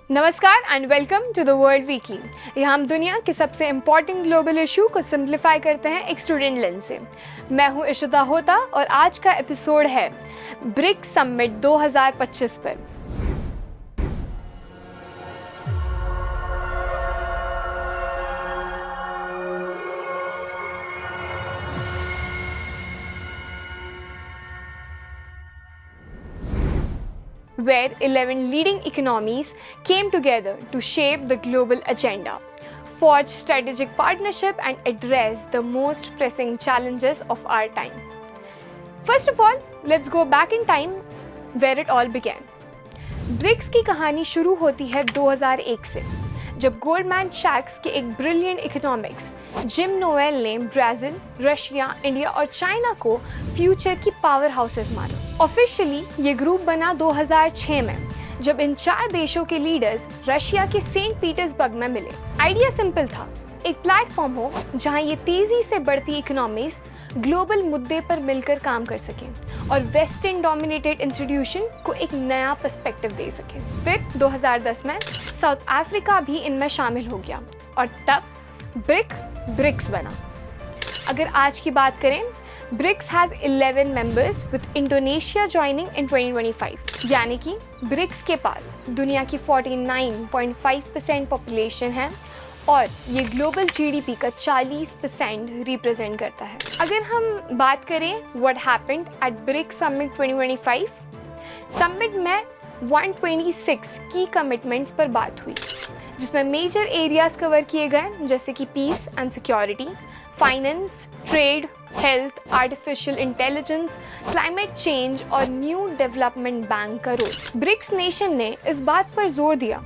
नमस्कार and welcome to the world weekly. यहाँ हम दुनिया के सबसे इम्पॉर्टेंट ग्लोबल इशू को सिंप्लीफाई करते हैं एक स्टूडेंट लेंस से। मैं हूँ इशिता होता और आज का एपिसोड है ब्रिक्स समिट 2025 पर। where 11 leading economies came together to shape the global agenda, forge strategic partnership and address the most pressing challenges of our time. First of all, let's go back in time where it all began. BRICS की कहानी शुरू होती है 2001 से, जब Goldman सैक्स के एक brilliant economics gym Noel ने ब्राज़ील, रशिया, इंडिया और चाइना को फ्यूचर की पावर हाउसेस माना। ऑफिशियली ये ग्रुप बना 2006 में, जब इन चार देशों के लीडर्स रशिया के सेंट पीटर्सबर्ग में मिले। आइडिया सिंपल था, एक प्लेटफॉर्म हो जहां ये तेजी से बढ़ती इकोनॉमीज ग्लोबल मुद्दे पर मिलकर काम कर सकें और वेस्टर्न डोमिनेटेड इंस्टीट्यूशन को एक नया पर्सपेक्टिव दे सकें। फिर 2010 में साउथ अफ्रीका भी इनमें शामिल हो गया और तब ब्रिक्स बना। अगर आज की बात करें, BRICS has 11 members with Indonesia joining in 2025, यानी कि ब्रिक्स के पास दुनिया की 49.5% पॉपुलेशन है और ये ग्लोबल जीडीपी का 40% रिप्रेजेंट करता है। अगर हम बात करें what happened at BRICS summit 2025, summit में 126 की कमिटमेंट्स पर बात हुई, जिसमें मेजर एरियाज कवर किए गए जैसे कि peace and security, finance, trade, health, artificial intelligence, climate change और न्यू डेवलपमेंट बैंक का रोल। ब्रिक्स नेशन ने इस बात पर जोर दिया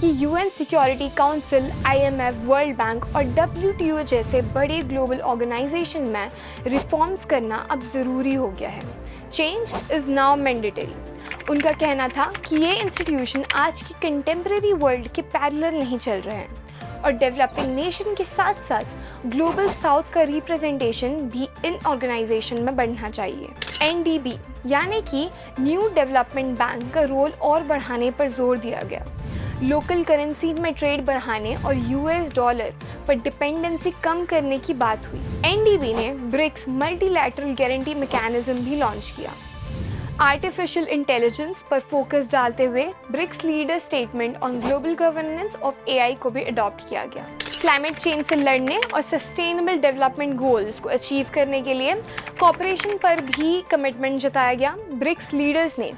कि UN security council, IMF, world bank और डब्ल्यूटीओ जैसे बड़े ग्लोबल ऑर्गेनाइजेशन में रिफॉर्म्स करना अब ज़रूरी हो गया है। Change is now mandatory. उनका कहना था कि ये इंस्टीट्यूशन आज की कंटेम्प्रेरी वर्ल्ड के पैरेलल नहीं चल रहे हैं और डेवलपिंग नेशन के साथ साथ ग्लोबल साउथ का रिप्रेजेंटेशन भी इन ऑर्गेनाइजेशन में बढ़ना चाहिए। एनडीबी यानी कि न्यू डेवलपमेंट बैंक का रोल और बढ़ाने पर जोर दिया गया। लोकल करेंसी में ट्रेड बढ़ाने और यूएस डॉलर पर डिपेंडेंसी कम करने की बात हुई। एनडीबी ने ब्रिक्स मल्टीलैटरल गारंटी मैकेनिज्म भी लॉन्च किया। आर्टिफिशियल इंटेलिजेंस पर फोकस डालते हुए BRICS leader statement on global governance of AI को भी अडॉप्ट किया गया। क्लाइमेट चेंज से लड़ने और सस्टेनेबल डेवलपमेंट गोल्स को अचीव करने के लिए कोऑपरेशन पर भी कमिटमेंट जताया गया। ब्रिक्स लीडर्स ने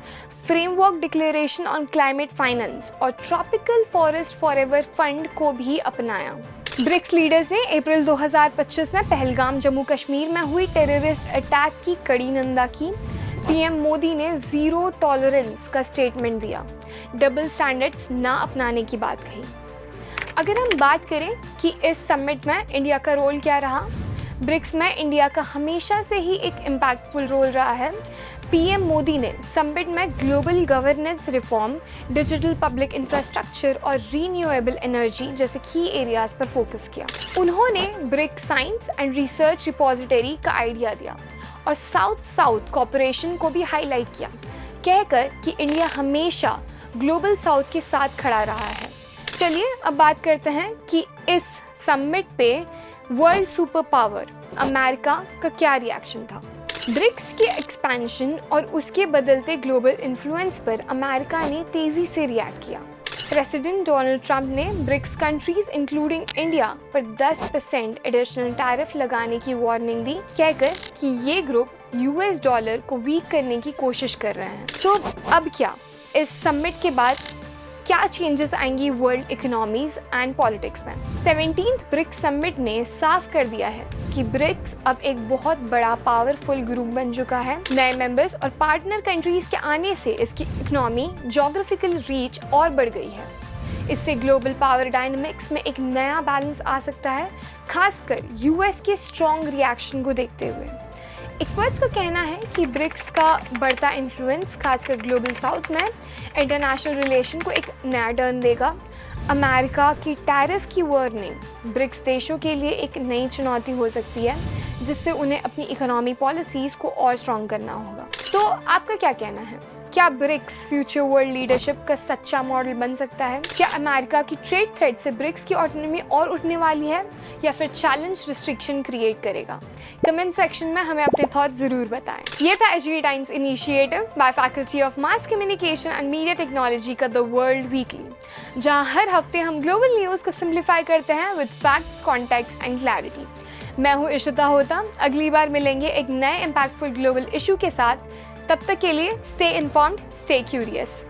framework declaration on climate finance और ट्रॉपिकल फॉरेस्ट फॉरएवर फंड को भी अपनाया। ब्रिक्स लीडर्स ने अप्रैल 2025 में पहलगाम, जम्मू कश्मीर में हुई टेररिस्ट अटैक की कड़ी निंदा की। पीएम मोदी ने जीरो टॉलरेंस का स्टेटमेंट दिया, डबल स्टैंडर्ड्स ना अपनाने की बात कही। अगर हम बात करें कि इस समिट में इंडिया का रोल क्या रहा, ब्रिक्स में इंडिया का हमेशा से ही एक इम्पैक्टफुल रोल रहा है। पीएम मोदी ने समिट में global governance reform, digital public infrastructure और रीन्यूएबल एनर्जी जैसे की एरियाज पर फोकस किया। उन्होंने BRICS science and research repository का आइडिया दिया और साउथ कोऑपरेशन को भी हाईलाइट किया, कहकर कि इंडिया हमेशा ग्लोबल साउथ के साथ खड़ा रहा है। चलिए अब बात करते हैं कि इस समिट पे वर्ल्ड सुपर पावर अमेरिका का क्या रिएक्शन था। ब्रिक्स के एक्सपेंशन और उसके बदलते ग्लोबल इन्फ्लुएंस पर अमेरिका ने तेजी से रिएक्ट किया। प्रेसिडेंट डोनाल्ड ट्रंप ने ब्रिक्स कंट्रीज इंक्लूडिंग इंडिया पर 10% एडिशनल टैरिफ लगाने की वार्निंग दी, कहकर कि ये ग्रुप यूएस डॉलर को वीक करने की कोशिश कर रहे हैं। तो अब क्या, इस समिट के बाद क्या चेंजेस आएंगी वर्ल्ड इकोनॉमीज एंड पॉलिटिक्स में? 17th ब्रिक्स समिट ने साफ कर दिया है कि ब्रिक्स अब एक बहुत बड़ा पावरफुल ग्रुप बन चुका है। नए मेंबर्स और पार्टनर कंट्रीज के आने से इसकी इकोनॉमी, ज्योग्राफिकल रीच और बढ़ गई है। इससे ग्लोबल पावर डायनामिक्स में एक नया बैलेंस आ सकता है, खासकर यूएस के स्ट्रॉन्ग रिएक्शन को देखते हुए। एक्सपर्ट्स का कहना है कि ब्रिक्स का बढ़ता इन्फ्लुएंस खासकर ग्लोबल साउथ में इंटरनेशनल रिलेशन को एक नया टर्न देगा। अमेरिका की टैरिफ की वार्निंग ब्रिक्स देशों के लिए एक नई चुनौती हो सकती है, जिससे उन्हें अपनी इकोनॉमी पॉलिसीज़ को और स्ट्रॉन्ग करना होगा। तो आपका क्या कहना है? क्या ब्रिक्स फ्यूचर वर्ल्ड लीडरशिप का सच्चा मॉडल बन सकता है? क्या अमेरिका की ट्रेड थ्रेड से ब्रिक्स की ऑटोनॉमी और उठने वाली है या फिर चैलेंज रिस्ट्रिक्शन क्रिएट करेगा? कमेंट सेक्शन में हमें अपने थॉट ज़रूर बताएं। ये था Hg times initiative by faculty of mass communication and media technology का द वर्ल्ड वीकली, जहां हर हफ्ते हम ग्लोबल न्यूज़ को सिंप्लीफाई करते हैं with facts, context and clarity. मैं हूँ इशिता होता। अगली बार मिलेंगे एक नए इम्पैक्टफुल ग्लोबल इशू के साथ। तब तक के लिए स्टे इन्फॉर्म्ड, स्टे क्यूरियस।